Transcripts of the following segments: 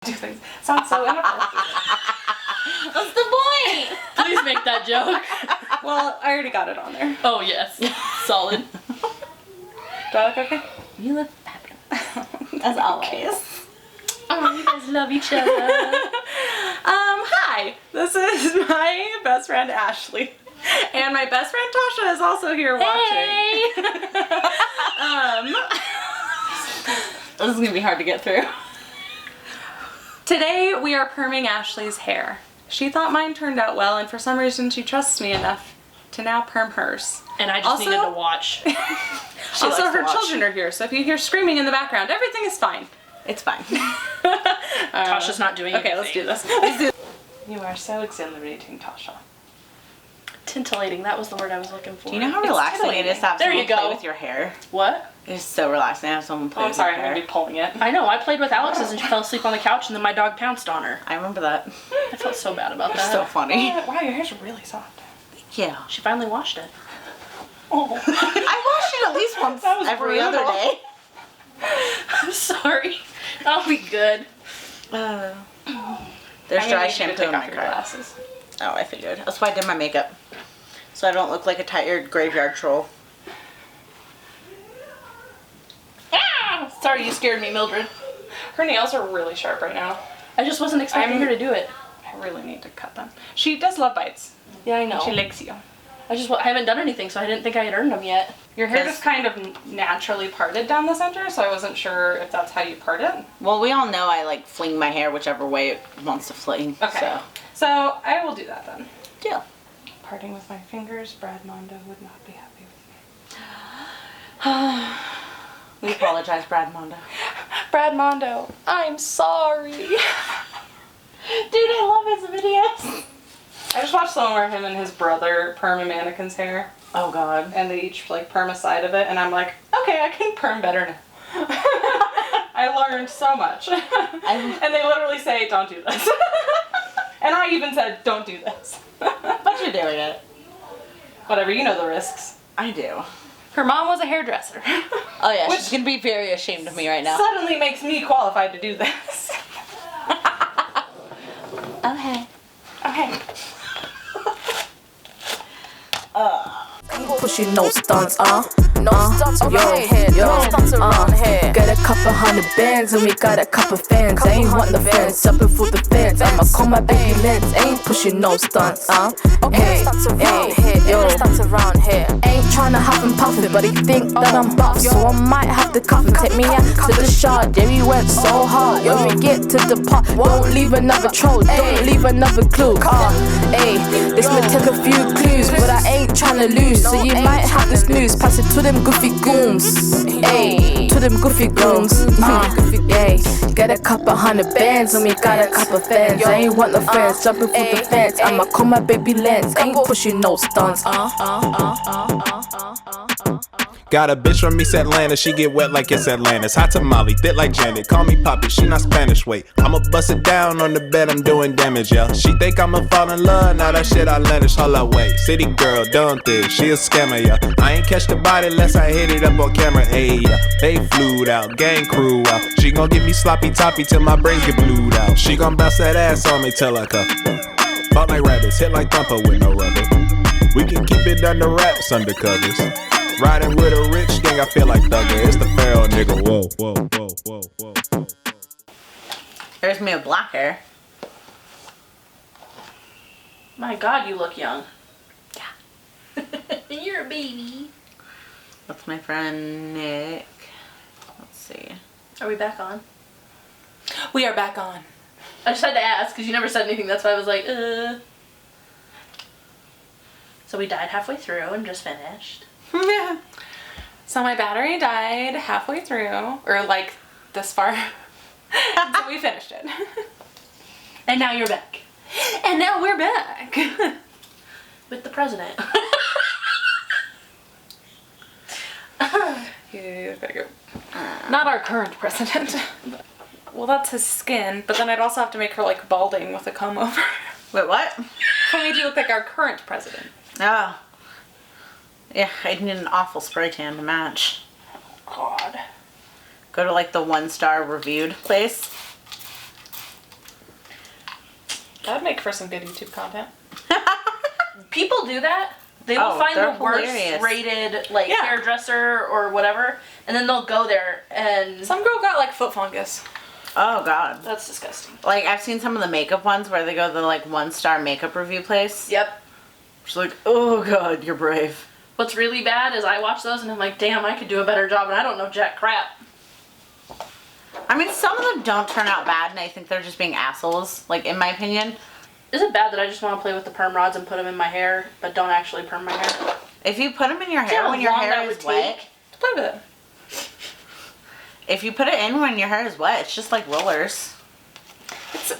Do things. Sounds so inappropriate. What's the point? Please make that joke. Well, I already got it on there. Oh yes, solid. Do I look okay? You look fabulous. As always. Oh, you guys love each other. Hi. This is my best friend Ashley, and my best friend Tasha is also here watching. This is gonna be hard to get through. Today we are perming Ashley's hair. She thought mine turned out well, and for some reason she trusts me enough to now perm hers. And I just needed to watch. Also, her children are here, so if you hear screaming in the background, everything is fine. It's fine. Tasha's not doing anything. Okay, let's do this. You are so exhilarating, Tasha. Tintillating, that was the word I was looking for. Do you know how relaxing it is to have There someone you go. play with your hair? What? It is so relaxing to have someone play Oh, I'm with sorry, your I'm hair. gonna be pulling it. I know, I played with Alex's and she fell asleep on the couch and then my dog pounced on her. I remember that. I felt so bad about It's that. so funny. Wow, your hair's really soft. Yeah. She finally washed it. Oh. I wash it at least once That was every brutal. other day. I'm sorry. I'll be good. There's I'm dry gonna need you to shampoo take in off my your car. glasses. Oh, I figured. That's why I did my makeup. So I don't look like a tired graveyard troll. Ah! Sorry, you scared me, Mildred. Her nails are really sharp right now. I just wasn't expecting her to do it. I really need to cut them. She does love bites. Yeah, I know. She licks you. I haven't done anything, so I didn't think I had earned them yet. Your hair just kind of naturally parted down the center, so I wasn't sure if that's how you part it. Well, we all know I like fling my hair whichever way it wants to fling. Okay. So I will do that then. Yeah. Parting with my fingers, Brad Mondo would not be happy with me. We apologize, Brad Mondo. Brad Mondo, I'm sorry. Dude, I love his videos. I just watched someone where him and his brother perm a mannequin's hair, Oh God. and they each like perm a side of it, and I'm like, okay, I can perm better now. I learned so much. And they literally say, don't do this. And I even said, don't do this. But you're doing it. Whatever, you know the risks. I do. Her mom was a hairdresser. Oh yeah, she's gonna be very ashamed of me right now. Suddenly makes me qualified to do this. Okay. Okay. Pushing no stunts, no stunts around here, no stunts around here. Got a couple hundred bands and we got a couple fans. I ain't want the fans, jumping for the fans. I'ma call my baby lens, ain't pushing no stunts, hey, stunts around here, yo, stunts around here. Ain't tryna huff and puff it, but he think that I'm buff, so I might have to cuff him. Take me out to the shard, yeah, we went so hard. When we get to the pot, don't leave another troll, don't leave another clue. Hey, this may take a few clues, but I ain't tryna lose. So you might have to snooze, pass it to them goofy goons. Ayy, to them goofy goons. Ayy, get a couple hundred bands and we got a couple fans. I ain't want no friends, jumping for the fence. I'ma call my baby lens, ain't pushing no stunts. Got a bitch from East Atlanta, she get wet like it's Atlantis. Hot tamale, thick like Janet, call me Poppy, she not Spanish, wait. I'ma bust it down on the bed, I'm doing damage, yeah. She think I'ma fall in love, now that shit outlandish, hold up, wait. City girl, done this, she a scammer, yeah. I ain't catch the body unless I hit it up on camera, ayy, yeah. They flued out, gang crew out. She gon' give me sloppy toppy till my brains get blued out. She gon' bounce that ass on me till I cuff. Bought like rabbits, hit like thumper with no rubber. We can keep it under wraps, under covers. Riding with a rich gang, I feel like Thugger. It's the feral nigga. Whoa, whoa, whoa, whoa, whoa, whoa. There's me with black hair. My God, you look young. Yeah. You're a baby. That's my friend Nick. Let's see. Are we back on? We are back on. I just had to ask because you never said anything. That's why I was like, So we died halfway through and just finished. So my battery died halfway through, or like this far. So we finished it. And now you're back. And now we're back. With the president. Yeah, better go. Not our current president. Well, that's his skin, but then I'd also have to make her like balding with a comb over. Wait, what? How made you look like our current president? Oh. Yeah, I need an awful spray tan to match. God. Go to like the 1-star reviewed place. That'd make for some good YouTube content. People do that. They will find they're the worst hilarious. rated like Yeah. hairdresser or whatever, and then they'll go there and Some girl got like foot fungus. Oh god. that's disgusting. Like I've seen some of the makeup ones where they go to the like 1-star makeup review place. Yep. She's like, oh god, you're brave. What's really bad is I watch those and I'm like, damn, I could do a better job, and I don't know jack crap. I mean, some of them don't turn out bad, and I think they're just being assholes. Like in my opinion. Is it bad that I just want to play with the perm rods and put them in my hair, but don't actually perm my hair? If you put them in your Do you know hair when how your long hair that is would wet, take? Play with it. if you put it in when your hair is wet, it's just like rollers. It's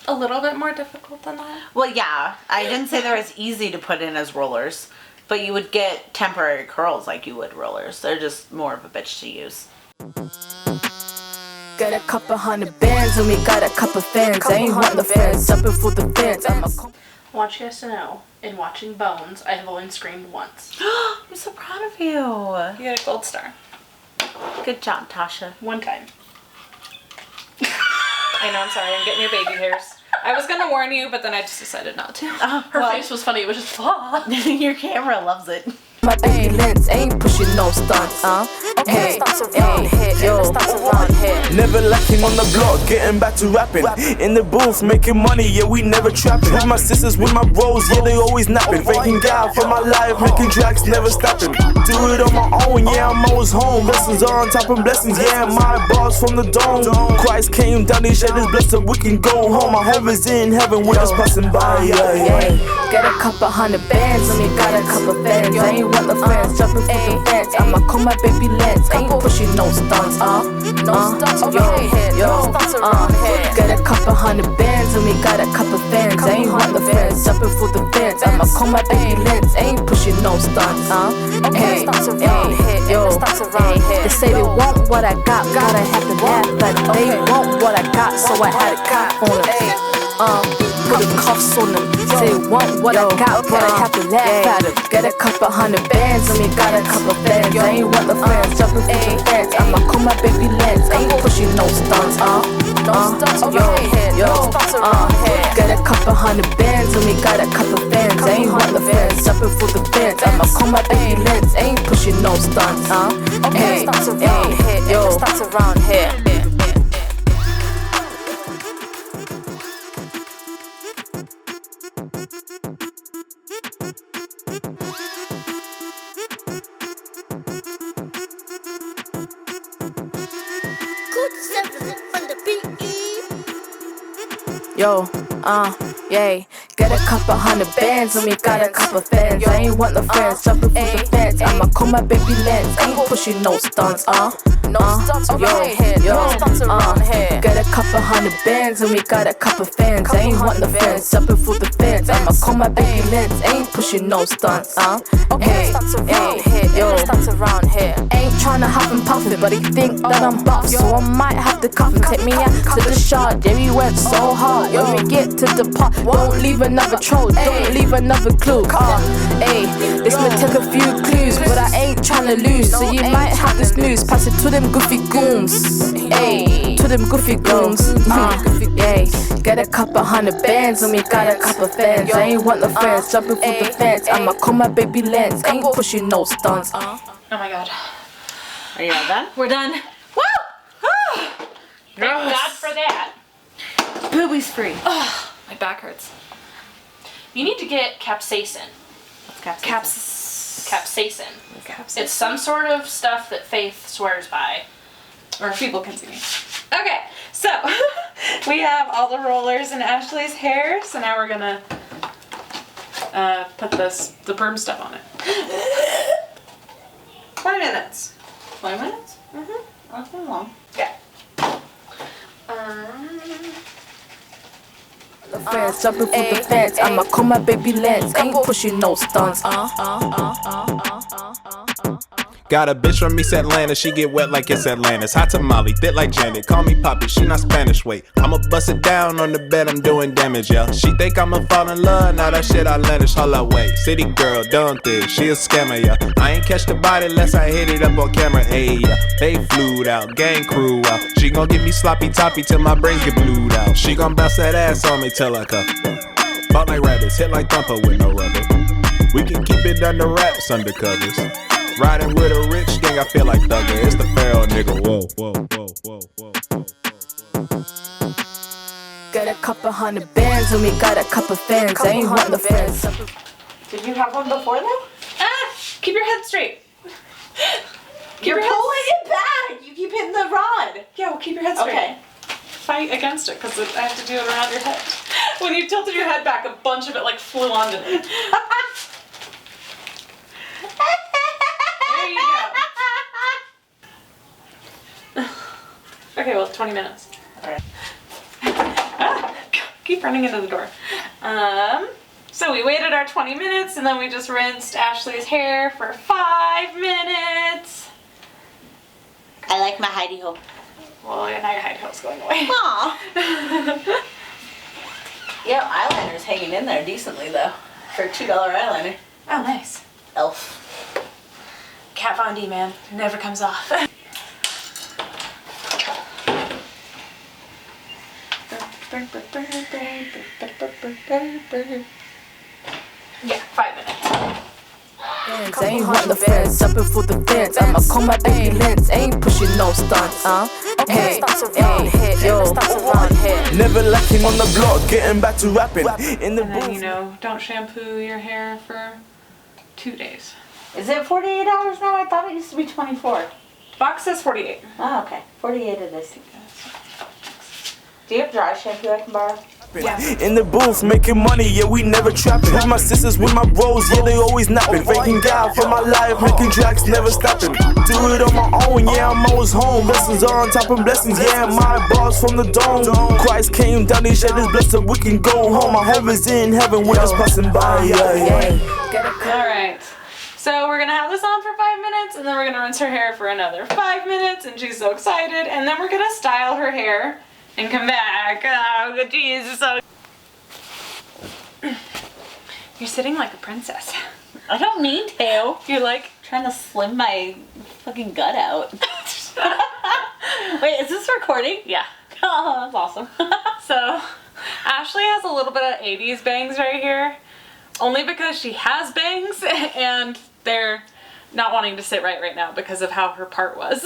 a little bit more difficult than that. Well, yeah, I didn't say they're as easy to put in as rollers, but you would get temporary curls like you would rollers. They're just more of a bitch to use. Got a couple $100 bands and we got a couple fans. I ain't want the fans, jumping for the fans. I want you guys to know, in watching Bones, I have only screamed once. I'm so proud of you. You get a gold star. Good job, Tasha. One time. I know, I'm sorry, I'm getting your baby hairs. I was gonna warn you, but then I just decided not to. Her face was funny. It was just, Your camera loves it. My baby lens ain't pushing no stunts, Hey, hey, yo, Never lacking on the block, getting back to rapping. In the booth, making money, yeah, we never trapping. With my sisters, with my bros, yeah, they always napping. Faking God for my life, making tracks, never stopping. Do it on my own, yeah, I'm always home. Blessings are on top of blessings, yeah, my bars from the dome. Christ came down, he shed his blood so we can go home. My home is in heaven, we're just passing by, yeah. Got a couple $100 bands and we got a couple fans. I ain't want the fans, jumping for the fans. I'ma call my baby lens, ain't pushing no stunts, No stunts around here, no stunts around here. Got a couple $100 bands and we got a couple fans. I ain't want the fans, jumping for the fans. I'ma call my baby lens, ain't pushing no stunts, Hey, stunts around here, yo, stunts around here. They say they want what I got, gotta have to laugh. But they want what I got, so I had a cop on them. Put the cuffs on them. Say they want what I got, gotta have to laugh at them. Get a couple $100 bands and we got a couple fans. I ain't want the fans, jumping for the fans. I'ma call my baby lens, ain't pushing no stunts, No stunts around here, no stunts around here. Get a couple $100 bands and we got a couple fans. I ain't want the fans, jumping for the fans. I'ma call my baby lens, ain't pushing no stunts, Hey, stunts around here, yo, stunts around here. Yo, yay. Get a couple $100 bands and we got a couple fans. I ain't want no fans, jumping for the fans. I'ma call my baby lens, ain't pushing no stunts, No stunts around here, no stunts around here. Get a couple $100 bands and we got a couple fans. I ain't want no fans, jumping for the fans. I'ma call my baby lens, ain't pushing no stunts, Okay, stunts around here, yo, stunts around here. ain't tryna huff and puff it, but he think that I'm buff, so I might have to cuff him. Take me out to the shard, yeah, we went so hard. When we get to the park, don't leave another troll, don't leave another clue. This may take a few clues, but I ain't tryna lose, so you might have to snooze. Pass it to them goofy goons, to them goofy goons. Get a couple $100 bands and we got a couple fans. I ain't want no fans, jumping for the fans. I'ma call my baby lens, ain't pushing no stunts. Oh my god. Are you all done? We're done. Woo! Thank God for that. Boobies free. My back hurts. You need to get capsaicin. What's capsaicin? Capsaicin. It's some sort of stuff that Faith swears by. Or people can see me. Okay, so we have all the rollers in Ashley's hair, so now we're gonna put the perm stuff on it. 20 minutes. 20 minutes? Mm-hmm. That's not long. Yeah. Fans, jumping for the fans. I'ma call my baby lens, ain't pushing no stunts. Got a bitch from East Atlanta, she get wet like it's Atlantis. Hot tamale, thick like Janet, call me Poppy, she not Spanish, wait. I'ma bust it down on the bed, I'm doing damage, yeah. She think I'ma fall in love, now that shit outlandish, hold up, wait. City girl, don't think, she a scammer, yeah. I ain't catch the body unless I hit it up on camera, ayy, yeah. They flued out, gang crew out. She gon' give me sloppy toppy till my brains get blued out. She gon' bounce that ass on me till I come. Bought like rabbits, hit like thumper with no rubber. We can keep it under wraps, under covers. Riding with a rich gang, I feel like Thugger. It's the feral nigga, whoa, whoa, whoa, whoa, whoa, whoa. Got a couple hundred bands and we got a couple fans. I ain't want the fans. Did you have one before that? Keep your head straight. You're pulling it back. You keep hitting the rod. Yeah, well, keep your head straight. Okay. Fight against it, because I have to do it around your head. When you tilted your head back, a bunch of it like flew onto me. There you go. Okay, well, 20 minutes. Alright. Keep running into the door. So we waited our 20 minutes and then we just rinsed Ashley's hair for 5 minutes. I like my hidey hole. Well, now your hide hole's going away. Aw. Yeah, eyeliner's hanging in there decently though. For a $2 eyeliner. Oh, nice. Elf. Kat Von D, man. Never comes off. Yeah, 5 minutes. I ain't want the fans, jumping for the fence. I'ma call my baby lens, ain't pushing no stunts, Hey, hey, yo, Never lacking on the block, getting back to rapping. In the And then, booth. you know, don't shampoo your hair for 2 days. Is it 48 hours now? I thought it used to be 24. Box says 48. Oh, okay. 48 it is. Do you have dry shampoo I can borrow? In the booth, making money, yeah, we never trapping. With my sisters, with my bros, yeah, they always napping. Thanking God for my life, making tracks, never stopping. Do it on my own, yeah, I'm always home. Blessings on top of blessings, yeah, my boss from the dome. Christ came down, he shed his blood so we can go home. My home is in heaven, we're just passing by, yeah. Alright. So we're gonna have this on for 5 minutes and then we're gonna rinse her hair for another 5 minutes and she's so excited and then we're gonna style her hair and come back. Oh, Jesus. So you're sitting like a princess. I don't need to. You're like Trying to slim my fucking gut out. Wait, is this recording? yeah. Oh, that's awesome. So Ashley has a little bit of 80s bangs right here. Only because she has bangs and they're not wanting to sit right now because of how her part was.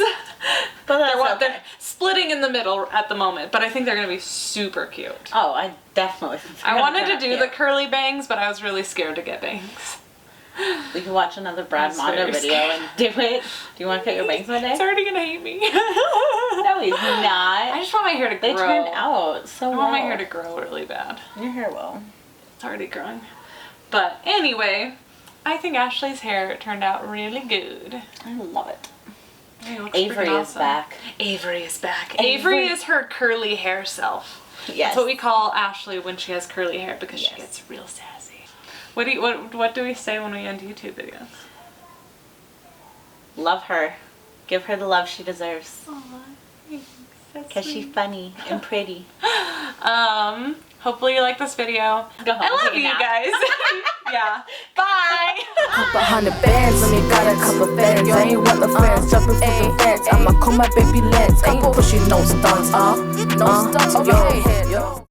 But that's They're splitting in the middle at the moment, but I think they're gonna be super cute. Oh, I definitely think I wanted to do the curly bangs, but I was really scared to get bangs. We can watch another Brad I'm Mondo very video and do it. Do you want to cut your bangs one day? He's already gonna hate me. No, he's not. I just want my hair to grow. They turned out so I want my well. hair to grow really bad. Your hair will. It's already growing. But anyway, I think Ashley's hair turned out really good. I love it. It looks Avery freaking is awesome. back. Avery is back. Avery- Avery is her curly hair self. Yes. That's what we call Ashley when she has curly hair because she Yes. gets real sassy. What do we say when we end YouTube videos? Love her. Give her the love she deserves. Because Because she's funny and pretty. Hopefully you like this video. Go home I and love take a you nap. guys. Yeah. Bye. couple hundred bands and we got a couple fans. I ain't want the fans, jumping for the fence. I'ma call my baby lens, ain't pushing no stunts, yo.